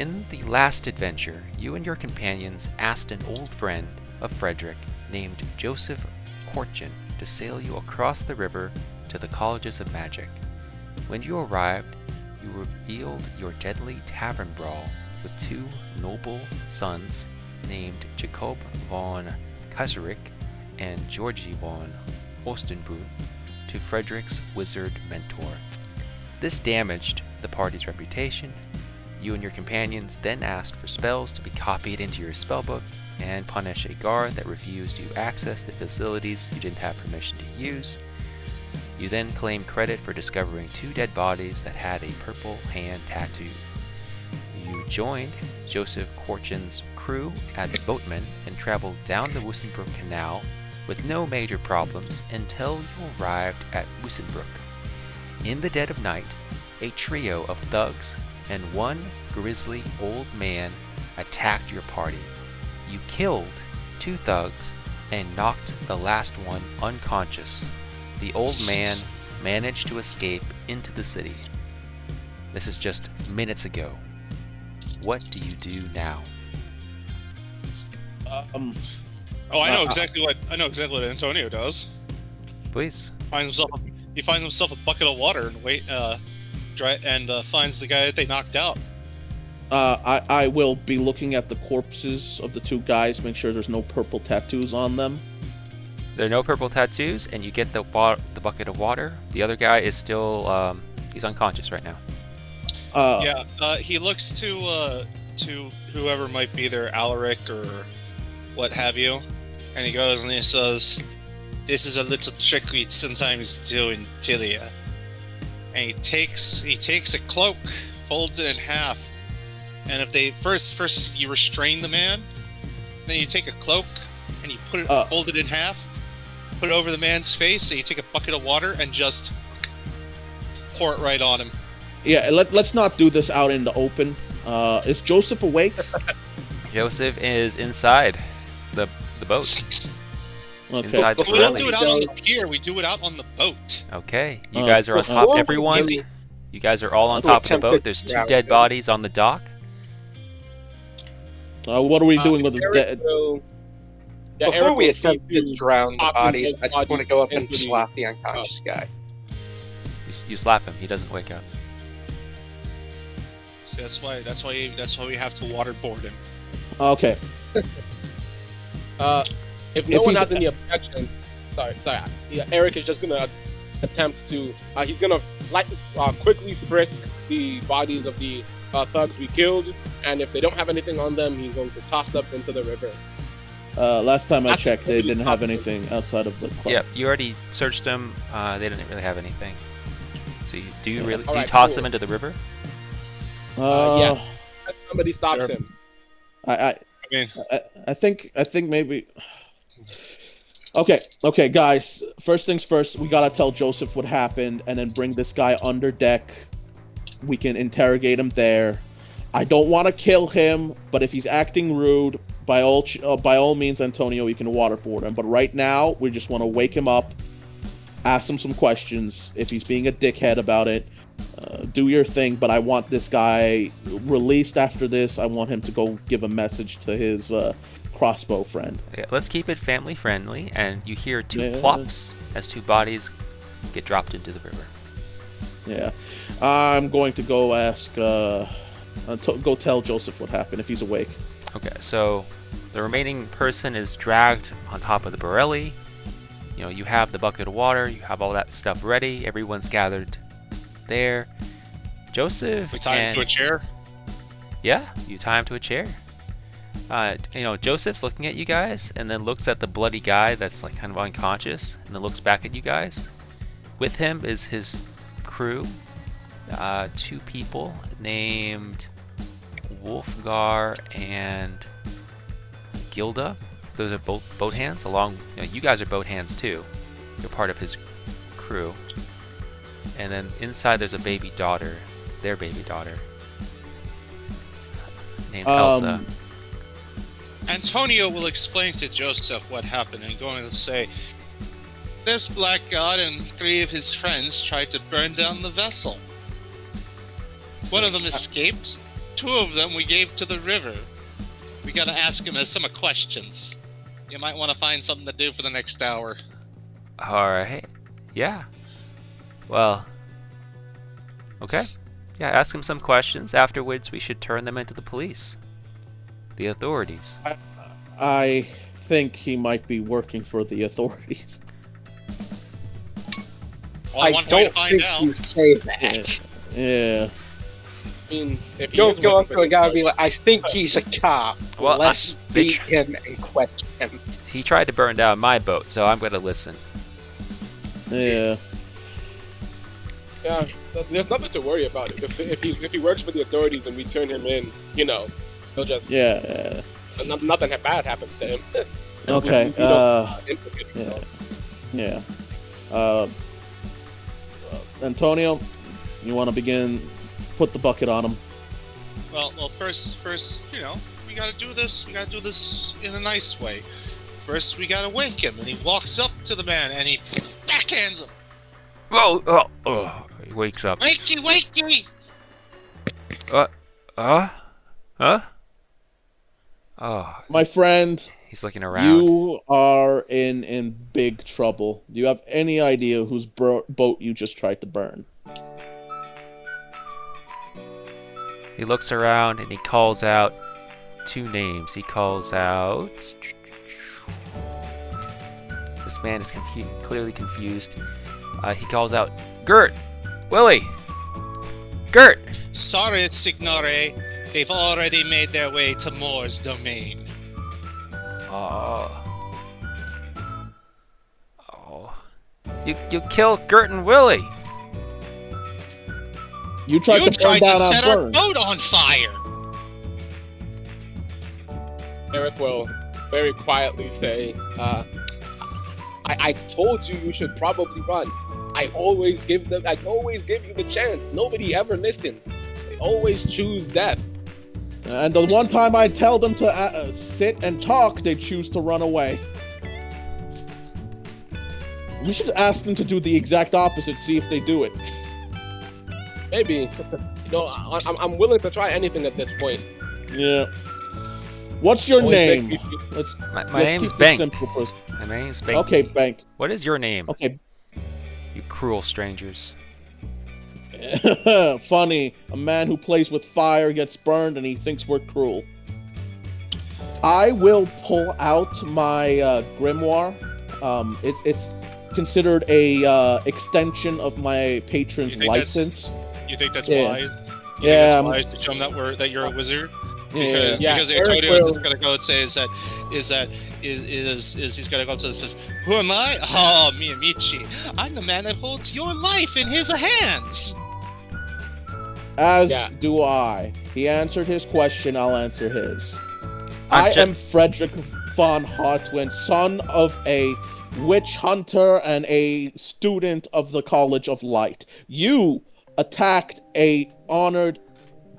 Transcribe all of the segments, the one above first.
In the last adventure, you and your companions asked an old friend of Frederick named Joseph Korchin to sail you across the river to the Colleges of Magic. When you arrived, you revealed your deadly tavern brawl with two noble sons named Jacob von Kaiserich and Georgi von Ostenbrunn to Frederick's wizard mentor. This damaged the party's reputation. You and your companions then asked for spells to be copied into your spellbook and punish a guard that refused you access to facilities you didn't have permission to use. You then claimed credit for discovering two dead bodies that had a purple hand tattoo. You joined Joseph Korchin's crew as boatmen and traveled down the Wissenbrook Canal with no major problems until you arrived at Wissenbrook. In the dead of night, a trio of thugs and one grisly old man attacked your party. You killed two thugs and knocked the last one unconscious. The old man managed to escape into the city. This is just minutes ago. What do you do now? I know exactly what Antonio does. Please. He finds himself a bucket of water and finds the guy that they knocked out. I will be looking at the corpses of the two guys, make sure there's no purple tattoos on them. There are no purple tattoos, and you get the bucket of water. The other guy is still he's unconscious right now. He looks to whoever might be there, Alaric or what have you, and he goes and he says, "This is a little trick we sometimes do in Tilia." And he takes a cloak, folds it in half, and if they first you restrain the man, then you take a cloak and you put it fold it in half, put it over the man's face, and you take a bucket of water and just pour it right on him. Yeah, let's not do this out in the open. Is Joseph awake? Joseph is inside the boat. Okay. Inside the We don't galley. do it out on the pier, we do it out on the boat. Okay, you guys are on top. Everyone, you guys are all on top of the boat. There's two dead bodies on the dock. What are we doing with the dead? Before we attempt to drown the bodies, I just want to go up and slap the unconscious guy. You slap him. He doesn't wake up. So that's why we have to waterboard him. Okay. If no one has any objection, sorry. Yeah, Eric is just gonna attempt to. He's gonna quickly frisk the bodies of the thugs we killed, and if they don't have anything on them, he's going to toss them into the river. Last time I checked, they didn't have anything outside of the club. Yep, you already searched them. They didn't really have anything. So do you Alright, toss them into the river? Yes. Somebody stops him. I think maybe. Okay, guys. First things first, we gotta tell Joseph what happened, and then bring this guy under deck. We can interrogate him there. I don't want to kill him, but if he's acting rude, by all means, Antonio, you can waterboard him. But right now, we just want to wake him up, ask him some questions. If he's being a dickhead about it, do your thing. But I want this guy released after this. I want him to go give a message to his crossbow friend. Yeah, let's keep it family friendly. And you hear two plops as two bodies get dropped into the river. Yeah, I'm going to go ask. Go tell Joseph what happened if he's awake. Okay, so the remaining person is dragged on top of the Borelli. You know, you have the bucket of water, you have all that stuff ready, everyone's gathered there. Joseph. We tie him to a chair? Yeah, you tie him to a chair. Joseph's looking at you guys and then looks at the bloody guy that's like kind of unconscious and then looks back at you guys. With him is his crew, two people named Wolfgar and Gilda. Those are both boat hands. You guys are boat hands too. You're part of his crew. And then inside there's a baby daughter, their baby daughter, named Elsa. Antonio will explain to Joseph what happened and going to say, this black god and 3 of his friends tried to burn down the vessel. One of them escaped, two of them we gave to the river. We gotta ask him some questions. You might want to find something to do for the next hour. Alright. Yeah. Well. Okay. Yeah, ask him some questions, afterwards we should turn them into the police. The authorities. I think he might be working for the authorities. Well, I one way to don't find think out. you say that. Yeah. I mean, if Don't go up to a guy and be like, I think he's a cop. Well, Let's beat him and question him. He tried to burn down my boat, so I'm gonna listen. Yeah. Yeah, there's nothing to worry about. If he works for the authorities and we turn him in, you know, he'll just nothing bad happens to him. Okay. We don't implicate ourselves. Yeah. Antonio, you want to begin? Put the bucket on him. Well, first, you know, we gotta do this. We gotta do this in a nice way. First, we gotta wake him, and he walks up to the man and he backhands him. Oh, he wakes up. Wakey! Huh? Oh, My friend, he's looking around. you are in big trouble. Do you have any idea whose boat you just tried to burn? He looks around and he calls out two names. He calls out... This man is clearly confused. He calls out, Gert! Willie! Gert! Sorry, Signore. They've already made their way to Moore's domain. Oh. You killed Gert and Willie! You tried to burn down set our our burn. boat on fire! Eric will very quietly say, I told you should probably run. I always give you the chance. Nobody ever listens. They always choose death. And the one time I tell them to sit and talk, they choose to run away. We should ask them to do the exact opposite, see if they do it. Maybe. I'm willing to try anything at this point. Yeah. What's your Always name? make me feel- My name's Bank. My name's Bank. Okay, Bank. What is your name? Okay. You cruel strangers. Funny. A man who plays with fire gets burned and he thinks we're cruel. I will pull out my grimoire. It's considered a extension of my patron's license. You think that's Yeah. wise? Yeah, Wise to show them that you're a wizard? Yeah. Because Eric Antonio will- is gonna go and say is he's gonna go up to and says, who am I? Oh, Miyamichi. I'm the man that holds your life in his hands. As Yeah. do I. He answered his question, I'll answer his. I'm I ju- am Frederick von Hartwin, son of a witch hunter and a student of the College of Light. You attacked a honored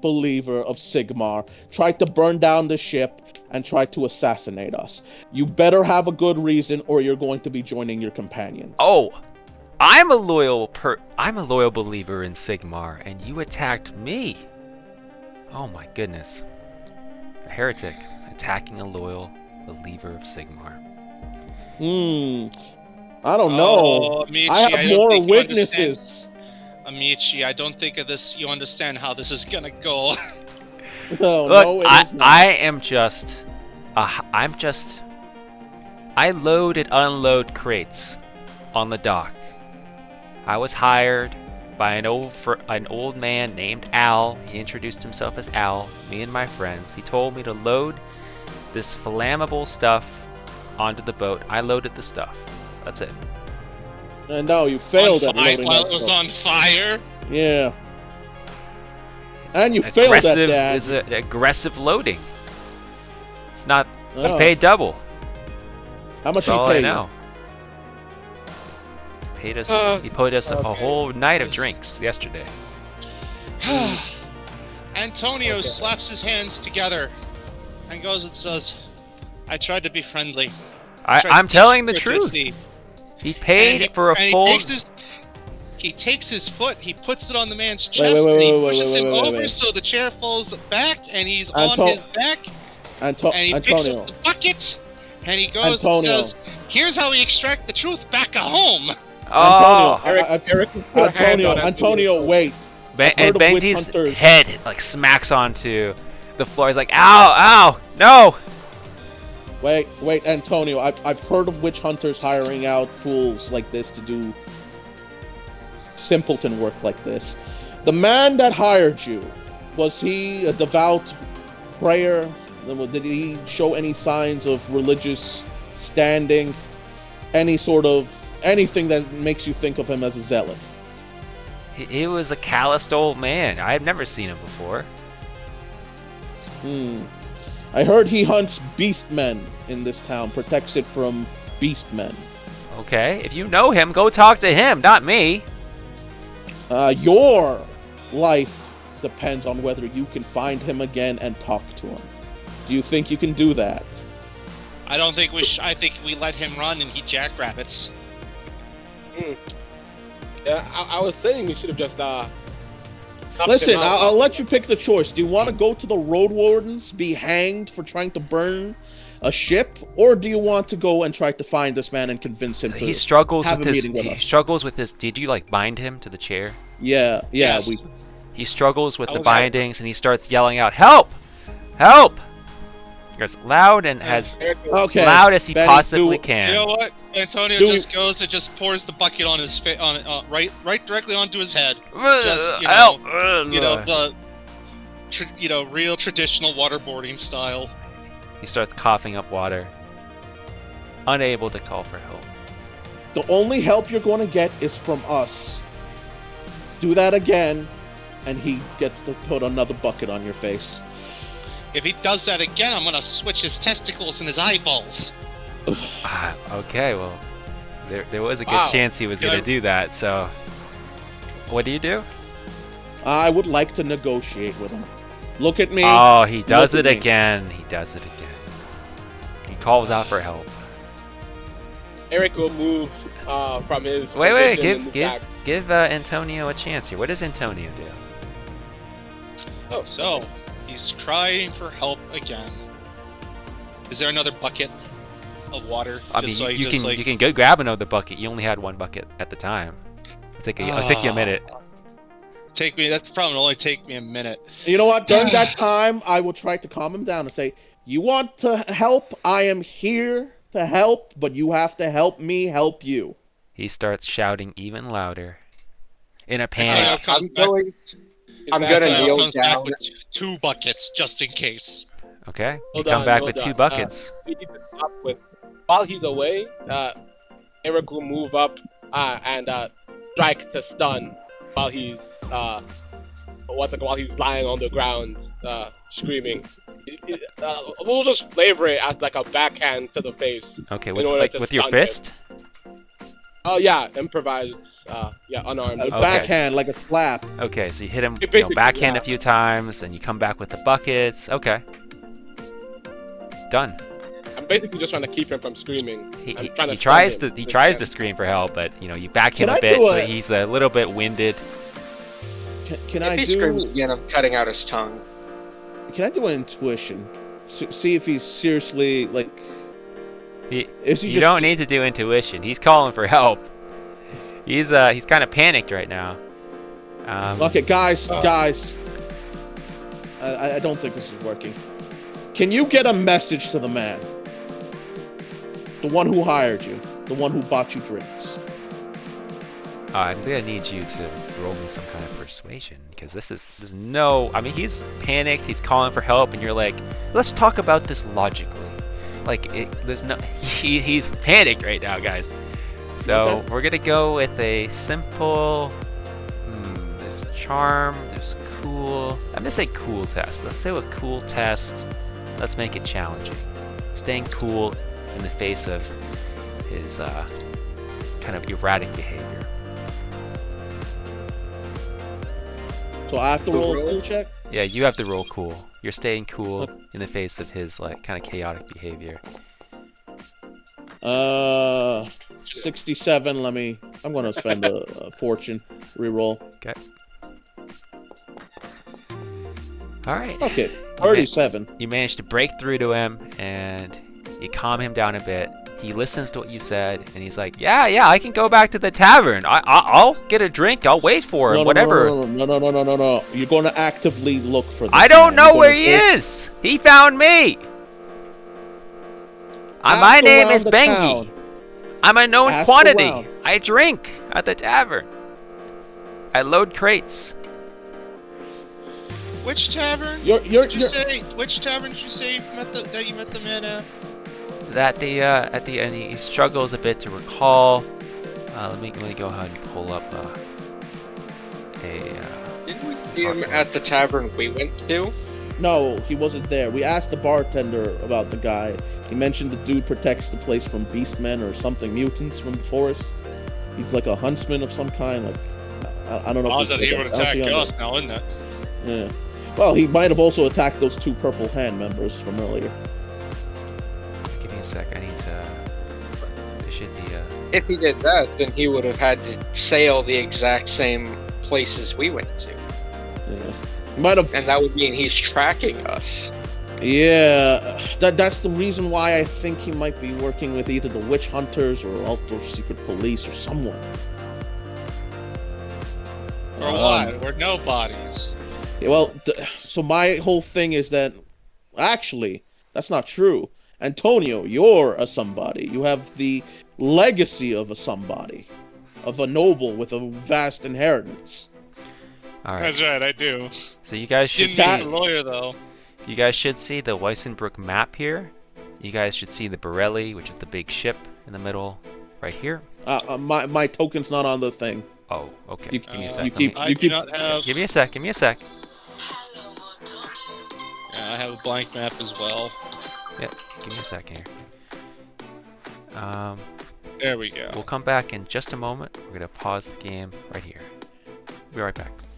believer of Sigmar, tried to burn down the ship, and tried to assassinate us. You better have a good reason or you're going to be joining your companions. Oh! I'm a loyal believer in Sigmar, and you attacked me. Oh my goodness. A heretic attacking a loyal believer of Sigmar. I don't know. Amici, I have don't more think you witnesses. Amici, I don't think of this. You understand how this is gonna go. No, Look, no, it is not. I load and unload crates on the dock. I was hired by an old man named Al. He introduced himself as Al, me and my friends. He told me to load this flammable stuff onto the boat. I loaded the stuff. That's it. And no, you failed at loading while that it was stuff. on fire. Yeah. And you failed at that. It's aggressive loading. It's not. Oh. I paid double. How much That's all he I paid? know. He paid us a whole night of drinks yesterday. Antonio slaps his hands together and goes and says, I tried to be friendly. I'm telling the truth. Courtesy." He paid And for a and full. He takes his foot, he puts it on the man's chest, and he pushes him over so the chair falls back, and he's on his back. And he picks up the bucket, and he goes and says, "Here's how we extract the truth back at home." Antonio, wait. And Benji's head like smacks onto the floor. He's like, "Ow, ow, no!" Wait, Antonio. I've heard of witch hunters hiring out fools like this to do simpleton work like this. The man that hired you, was he a devout prayer? Did he show any signs of religious standing? Anything that makes you think of him as a zealot? He was a calloused old man. I've never seen him before. I heard he hunts beastmen in this town, protects it from beastmen. Okay, if you know him, go talk to him, not me. Your life depends on whether you can find him again and talk to him. Do you think you can do that? I don't think I think we let him run and he jackrabbits. Yeah, I was saying we should have just Listen, I'll let you pick the choice. Do you want to go to the road wardens, be hanged for trying to burn a ship, or do you want to go and try to find this man and convince him to he struggles have with a his meeting with he us? struggles with his did you like bind him to the chair? Yeah, Yes. He struggles with the bindings and he starts yelling out, "Help! Help!" As loud and as loud as he possibly can. You know what? Antonio just goes and just pours the bucket on his face, right directly onto his head. Just Help! Real traditional waterboarding style. He starts coughing up water, unable to call for help. The only help you're going to get is from us. Do that again, and he gets to put another bucket on your face. If he does that again, I'm gonna switch his testicles and his eyeballs. Okay, well, there was a good chance he was gonna do that. So, what do you do? I would like to negotiate with him. Look at me. Oh, he does it again. He does it again. He calls out for help. Eric will move from his. Wait! Give Antonio a chance here. What does Antonio do? Oh, so he's crying for help again. Is there another bucket of water? I mean, you can go grab another bucket. You only had one bucket at the time. It'll take you a minute. That's probably only take me a minute. You know what? During that time, I will try to calm him down and say, "You want to help? I am here to help, but you have to help me help you." He starts shouting even louder. In a panic. I'm gonna kneel down. With 2 buckets just in case. Okay, you come back with 2 buckets. We need to stop with. While he's away, Eric will move up and strike to stun while he's while he's lying on the ground screaming. We'll just flavor it as like a backhand to the face. Okay, with your fist? Oh yeah, improvised. Unarmed. A backhand, like a slap. Okay, so you hit him backhand a few times, and you come back with the buckets. Okay. Done. I'm basically just trying to keep him from screaming. He tries to scream for help, but you back him a bit, so he's a little bit winded. If he screams again, I'm cutting out his tongue. Can I do an intuition? See if he's seriously like. You don't need to do intuition. He's calling for help. He's kind of panicked right now. Okay, guys. I don't think this is working. Can you get a message to the man? The one who hired you. The one who bought you drinks. I'm gonna need you to roll me some kind of persuasion, because there's no. I mean, he's panicked. He's calling for help, and you're like, let's talk about this logically. There's no. He's panicked right now, guys. So we're gonna go with a simple. There's charm. There's cool. I'm gonna say cool test. Let's do a cool test. Let's make it challenging. Staying cool in the face of his kind of erratic behavior. So I have to roll a cool check? Yeah, you have to roll cool. You're staying cool in the face of his kind of chaotic behavior. 67. I'm gonna spend a fortune. Reroll. Okay. All right. Okay, 37. You managed to break through to him, and you calm him down a bit. He listens to what you said, and he's like, yeah, I can go back to the tavern. I'll get a drink. I'll wait for him, whatever. No. You're going to actively look for this I don't man. know where he is. He found me. My name is Bengi. I'm a known quantity. Around. I drink at the tavern. I load crates. Which tavern? Which tavern did you say that you met the man at? At the end, he struggles a bit to recall. Let me go ahead and pull up Didn't we see him at the tavern we went to? No, he wasn't there. We asked the bartender about the guy. He mentioned the dude protects the place from Beastmen or something, mutants from the forest. He's like a huntsman of some kind. Like I don't know. Oh, that he would attack us now, isn't it? Yeah. Well, he might have also attacked those 2 purple hand members from earlier. Give me a sec. I need to. There should be a. If he did that, then he would have had to sail the exact same places we went to. Yeah. He might have. And that would mean he's tracking us. Yeah, that's the reason why I think he might be working with either the witch hunters or also secret police or someone. Or what? We're nobodies. Yeah, well, so my whole thing is that, actually, that's not true. Antonio, you're a somebody. You have the legacy of a somebody, of a noble with a vast inheritance. All right. That's right, I do. So you guys should Didn't see. meet a lawyer though. You guys should see the Weissenbrook map here. You guys should see the Borelli, which is the big ship in the middle, right here. My token's not on the thing. Oh, okay. You- Give me a sec. you Let me- keep- I do not have. Give me a sec. Give me a sec. Yeah, I have a blank map as well. Yeah. Give me a second here. There we go. We'll come back in just a moment. We're gonna pause the game right here. Be right back.